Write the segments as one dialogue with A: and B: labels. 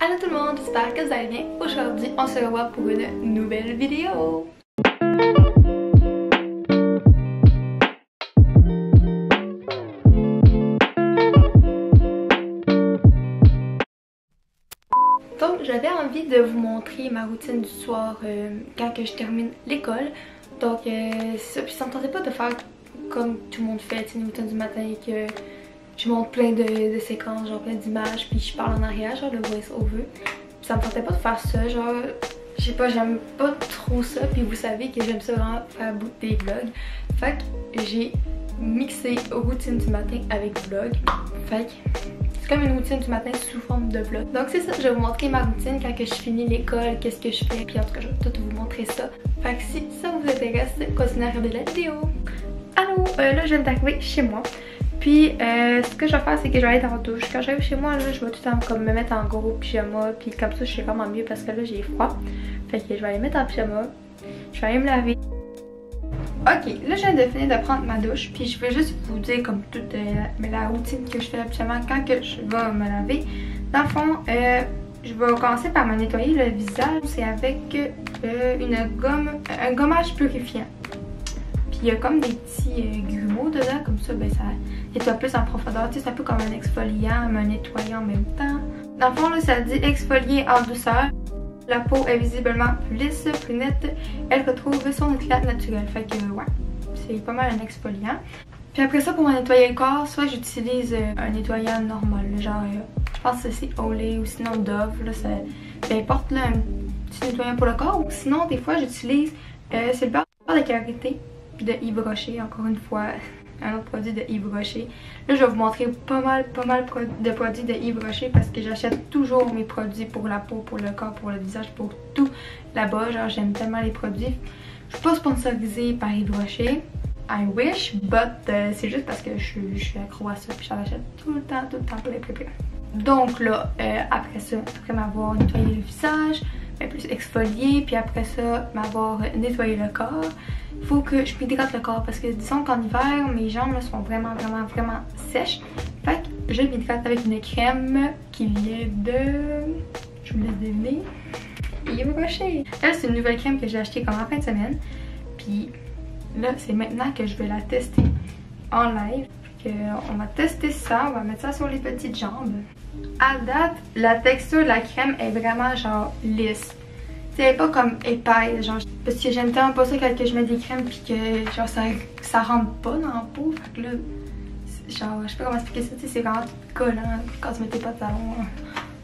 A: Allô tout le monde, j'espère que vous allez bien. Aujourd'hui, on se revoit pour une nouvelle vidéo. Donc, j'avais envie de vous montrer ma routine du soir quand que je termine l'école. Donc, c'est ça. Puis ça me tentait pas de faire comme tout le monde fait, une routine du matin que je montre plein de séquences, genre plein d'images, puis je parle en arrière, genre le voice over. Puis ça me tentait pas de faire ça, genre, je sais pas, j'aime pas trop ça, puis vous savez que j'aime ça vraiment faire des vlogs. Fait que j'ai mixé routine du matin avec vlog. Fait que c'est comme une routine du matin sous forme de vlog. Donc c'est ça, je vais vous montrer ma routine quand que je finis l'école, qu'est-ce que je fais, puis en tout cas je vais tout vous montrer ça. Fait que si ça vous intéresse, continuez à regarder la vidéo. Allô, là je viens d'arriver chez moi. Puis ce que je vais faire, c'est que je vais aller dans la douche. Quand j'arrive chez moi, là, je vais tout le temps comme me mettre en gros pyjama. Puis comme ça, je suis vraiment mieux parce que là, j'ai froid. Fait que je vais aller mettre en pyjama. Je vais aller me laver. Ok, là, je viens de finir de prendre ma douche. Puis je vais juste vous dire comme toute la routine que je fais absolument quand que je vais me laver. Dans le fond, je vais commencer par me nettoyer le visage. C'est avec un gommage purifiant. Puis il y a comme des petits grumeaux dedans, comme ça, ben ça nettoie plus en profondeur. Tu sais, c'est un peu comme un exfoliant, mais un nettoyant en même temps. Dans le fond, là, ça dit exfolier en douceur. La peau est visiblement plus lisse, plus nette. Elle retrouve son éclat naturel. Fait que, ouais, c'est pas mal un exfoliant. Puis après ça, pour nettoyer le corps, soit j'utilise un nettoyant normal, là, genre, je pense que c'est Olay ou sinon Dove, là, ça, peu importe, là, un petit nettoyant pour le corps. Ou sinon, des fois, j'utilise, c'est le beurre de karité de Yves Rocher, encore une fois un autre produit de Yves Rocher. Là je vais vous montrer pas mal de produits de Yves Rocher parce que j'achète toujours mes produits pour la peau, pour le corps, pour le visage, pour tout là-bas. Genre j'aime tellement les produits. Je suis pas sponsorisée par Yves Rocher. I wish, but c'est juste parce que je suis accro à ça puis j'en achète tout le temps plein. Donc là, après ça, après m'avoir nettoyé le visage, plus exfolié, puis après ça, m'avoir nettoyé le corps, il faut que je m'hydrate le corps parce que disons qu'en hiver, mes jambes là, sont vraiment sèches. Fait que je m'hydrate avec une crème qui vient de... je vous laisse deviner. Yves Rocher. Elle, c'est une nouvelle crème que j'ai achetée comme en fin de semaine. Puis là, c'est maintenant que je vais la tester en live. On va tester ça, on va mettre ça sur les petites jambes. À date, la texture de la crème est vraiment genre lisse. C'est pas comme épaisse, genre, parce que j'aime tellement pas ça quand je mets des crèmes puis que genre ça rentre pas dans la peau. Fait que là, genre, je sais pas comment expliquer ça, c'est vraiment tout collant quand tu mets tes pantalons.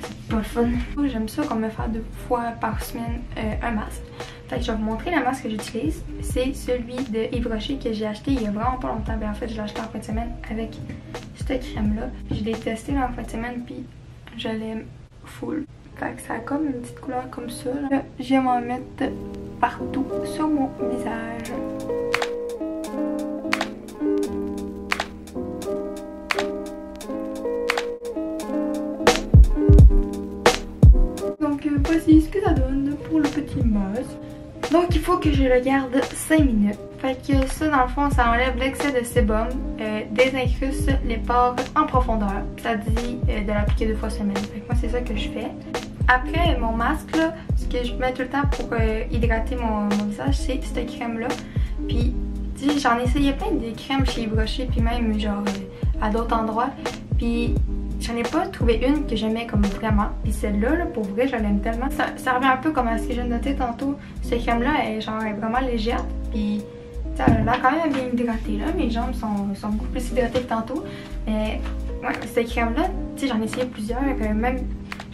A: C'est pas le fun. J'aime ça qu'on me fasse 2 fois par semaine un masque. Fait que je vais vous montrer le masque que j'utilise. C'est celui de Yves Rocher que j'ai acheté il y a vraiment pas longtemps. Ben en fait, je l'ai acheté en fin de semaine avec cette crème-là. Je l'ai testé en fin de semaine puis je l'aime full. Fait que ça a comme une petite couleur comme ça. Là, je vais m'en mettre partout sur mon visage. Donc voici ce que ça donne pour le petit masque. Donc il faut que je le garde 5 minutes. Fait que ça dans le fond ça enlève l'excès de sébum, désincruste les pores en profondeur. Ça dit de l'appliquer 2 fois semaine. Fait que moi c'est ça que je fais. Après mon masque là, ce que je mets tout le temps pour hydrater mon visage c'est cette crème là. Puis j'en ai essayé plein de crèmes chez Yves Rocher puis même genre à d'autres endroits. Puis j'en ai pas trouvé une que j'aimais comme vraiment. Puis celle-là, là, pour vrai, je l'aime tellement. Ça revient un peu comme à ce que je notais tantôt. Cette crème-là est genre vraiment légère. Puis elle a l'air quand même bien hydratée. Là. Mes jambes sont beaucoup plus hydratées que tantôt. Mais ouais, cette crème-là, tu sais, j'en ai essayé plusieurs. Même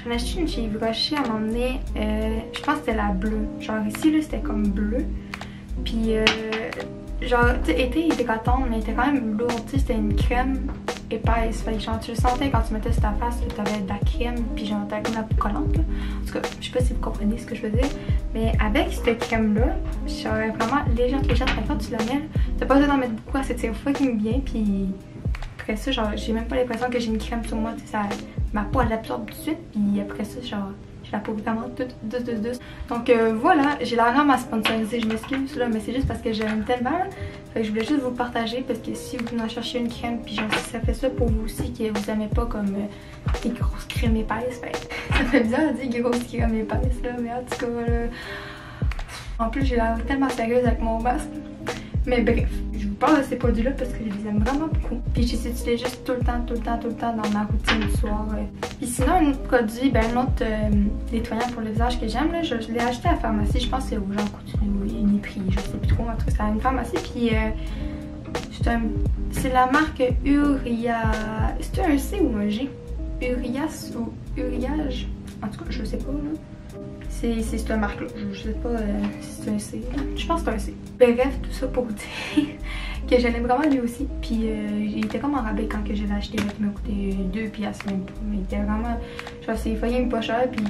A: j'en ai acheté une chez Yves Rocher à un moment donné. Je pense que c'était la bleue. Genre ici, là, c'était comme bleu. Puis genre, tu sais, elle était hydratante, mais elle était quand même lourde. Tu sais, c'était une crème épaisse. Fait que genre, tu le sentais quand tu mettais sur ta face que t'avais de la crème, puis genre, t'avais comme la peau collante. Là. En tout cas, je sais pas si vous comprenez ce que je veux dire. Mais avec cette crème-là, genre, vraiment légère. Quand tu la mets, t'as pas besoin d'en mettre beaucoup, elle s'étire fucking bien. Puis après ça, genre, j'ai même pas l'impression que j'ai une crème sur moi. Tu sais, ma peau elle l'absorbe tout de suite. Puis après ça, genre, j'ai la peau vraiment toute douce. Donc voilà, j'ai l'air à sponsoriser, je m'excuse là, mais c'est juste parce que j'aime tellement. Fait que je voulais juste vous partager parce que si vous en cherchez une crème, puis genre si ça fait ça pour vous aussi, que vous aimez pas comme des grosses crèmes épaisses, ça fait bizarre de dire grosses crèmes épaisses là, mais en tout cas là. En plus j'ai l'air tellement sérieuse avec mon masque. Mais bref, je vous parle de ces produits-là parce que je les aime vraiment beaucoup. Puis je les utilise juste tout le temps dans ma routine du soir. Puis sinon, un autre produit, un autre nettoyant pour le visage que j'aime, je l'ai acheté à la pharmacie. Je pense que c'est au Jean Coutu ou Uniprix, je sais plus trop. En tout cas, c'est à une pharmacie. Puis c'est la marque Uria. C'est un C ou un G? Urias ou Uriage? En tout cas, je sais pas là. C'est cette marque-là. Je sais pas si c'est un C. Je pense que c'est un C. Bref, tout ça pour dire que je l'aime vraiment lui aussi. Puis il était comme en rabais quand que je l'ai acheté. Il m'a coûté 2 piastres même pas. Mais il était vraiment. Genre, c'est failli pas cher. Puis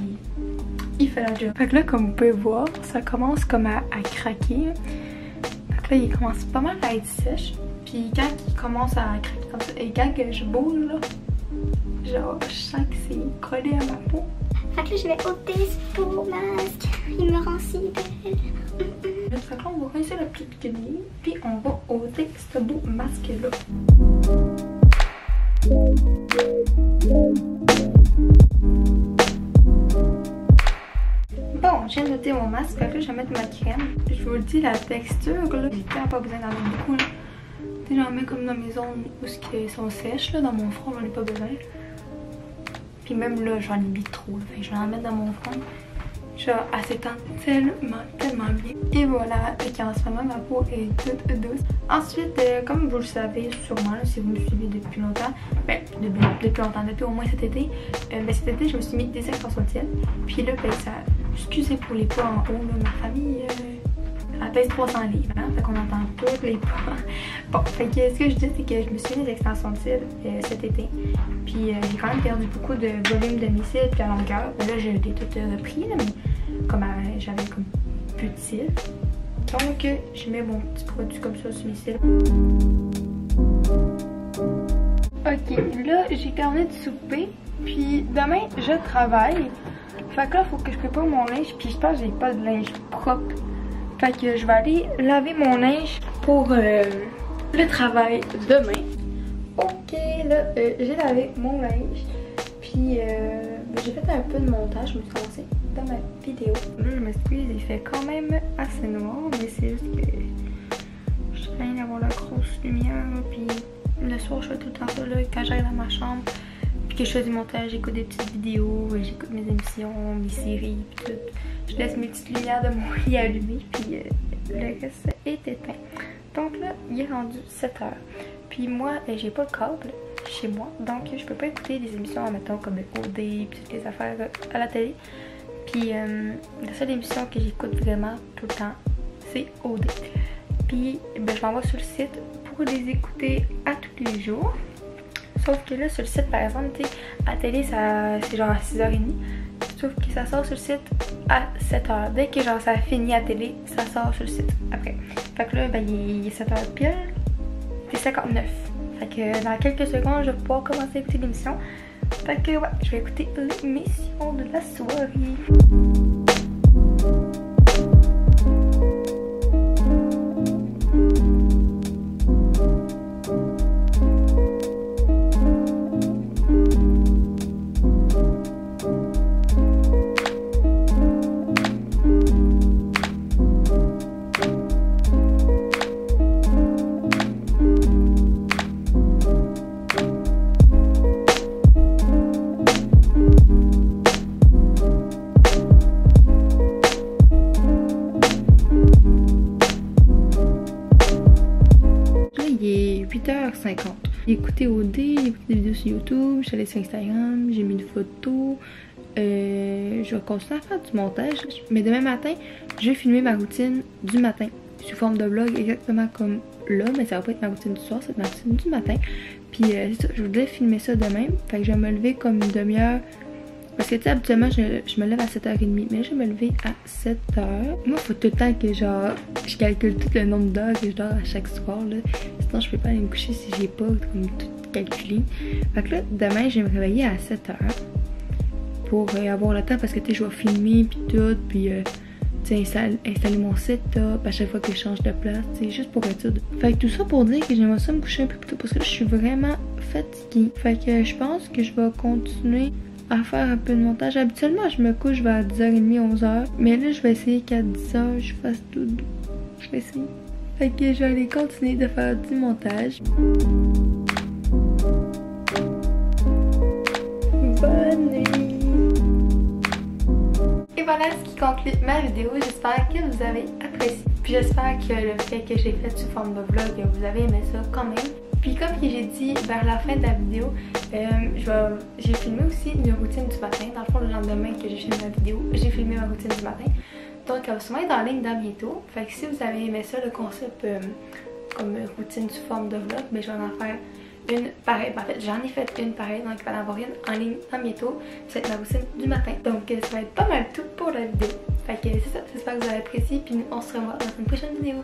A: il fait la job. Fait que là, comme vous pouvez voir, ça commence comme à craquer. Fait que là, il commence pas mal à être sèche. Puis quand il commence à craquer comme ça, et quand que je bouge là, genre, je sens que c'est collé à ma peau.
B: Fait que là, je vais ôter ce beau masque. Il me rend si belle.
A: Fait que là, on va rincer la petite guenille. Puis on va ôter ce beau masque-là. Bon, j'ai noté mon masque. Fait que là, je vais mettre ma crème. Je vous le dis, la texture, là, j'ai vraiment pas besoin d'en mettre beaucoup. Tu sais, j'en mets comme dans mes zones où elles sont sèches. Là, dans mon front, j'en ai pas besoin. Puis même là, j'en ai mis trop. Fait que je vais en mettre dans mon front. Genre, elle s'étend tellement bien. Et voilà, et qu'en ce moment, ma peau est toute douce. Ensuite, comme vous le savez sûrement, là, si vous me suivez depuis longtemps, depuis longtemps, depuis au moins cet été, cet été, je me suis mis des essentiels. Puis là, ça, excusez pour les poids en haut, là, ma famille, elle pèse 300 livres, hein, fait qu'on entend tous les poids. Bon, fait que ce que je dis, c'est que je me suis mis des extensions de cils cet été. Puis j'ai quand même perdu beaucoup de volume de mes cils puis la longueur. Là, j'ai tout repris, là, mais comme j'avais comme plus de cils. Donc, je mets mon petit produit comme ça sur mes cils. Ok, là, j'ai terminé de souper. Puis demain, je travaille. Fait que là, il faut que je prépare mon linge. Puis je pense que j'ai pas de linge propre. Fait que je vais aller laver mon linge pour le travail demain. Ok, là, j'ai lavé mon linge. Puis j'ai fait un peu de montage, je me suis commencé dans ma vidéo. Là, je m'excuse, il fait quand même assez noir, mais c'est juste que je train d'avoir la grosse lumière. Puis le soir, je fais tout le temps ça, là, quand j'arrive dans ma chambre. Puis que je fais du montage, j'écoute des petites vidéos, j'écoute mes émissions, mes séries, puis tout. Je laisse mes petites lumières de mon lit allumées, puis le reste est éteint. Donc là, il est rendu 7 h. Puis moi, j'ai pas le câble chez moi, donc je peux pas écouter des émissions, mettons, comme OD, puis toutes les affaires à la télé. Puis la seule émission que j'écoute vraiment tout le temps, c'est OD. Puis je m'envoie sur le site pour les écouter à tous les jours. Sauf que là, sur le site, par exemple, tu sais, à la télé, c'est genre à 6h30. Sauf que ça sort sur le site à 7h. Dès que genre ça a fini à la télé, ça sort sur le site après. Fait que là, il est 7h pile. C'est 59. Fait que dans quelques secondes, je vais pouvoir commencer à écouter l'émission. Fait que ouais, je vais écouter l'émission de la soirée. J'ai écouté OD, j'ai écouté des vidéos sur YouTube, je suis allée sur Instagram, j'ai mis une photo. Je vais continuer à faire du montage. Mais demain matin, je vais filmer ma routine du matin sous forme de vlog, exactement comme là. Mais ça va pas être ma routine du soir, c'est ma routine du matin. Puis c'est ça, je voudrais filmer ça demain. Fait que je vais me lever comme une demi-heure. Parce que tu sais, habituellement, je me lève à 7h30. Mais là, je vais me lever à 7h. Moi, il faut tout le temps que genre je calcule tout le nombre d'heures que je dors à chaque soir, là. Sinon, je peux pas aller me coucher si j'ai pas comme tout calculé. Fait que là, demain, je vais me réveiller à 7h. pour avoir le temps parce que tu sais, je vais filmer puis tout, puis tu sais, installer mon setup à chaque fois que je change de place, c'est juste pour être sûr. Fait que tout ça pour dire que j'aimerais ça me coucher un peu plus tôt parce que là, je suis vraiment fatiguée. Fait que je pense que je vais continuer à faire un peu de montage. Habituellement, je me couche vers 10h30, 11h. Mais là, je vais essayer qu'à 10h, je fasse tout. Je vais essayer. Fait que je vais aller continuer de faire du montage. Bonne nuit! Et voilà ce qui conclut ma vidéo. J'espère que vous avez apprécié. Puis j'espère que le fait que j'ai fait sous forme de vlog, vous avez aimé ça quand même. Puis comme j'ai dit vers la fin de la vidéo, j'ai filmé aussi une routine du matin. Dans le fond, le lendemain que j'ai filmé la vidéo, j'ai filmé ma routine du matin. Donc elle va sûrement être en ligne dans bientôt. Fait que si vous avez aimé ça, le concept comme routine sous forme de vlog, mais je vais en faire une pareille. En fait, j'en ai fait une pareille, donc il va y en avoir une en ligne dans bientôt. Ça va être ma routine du matin. Donc ça va être pas mal tout pour la vidéo. Fait que c'est ça, j'espère que vous avez apprécié. Puis on se revoit dans une prochaine vidéo.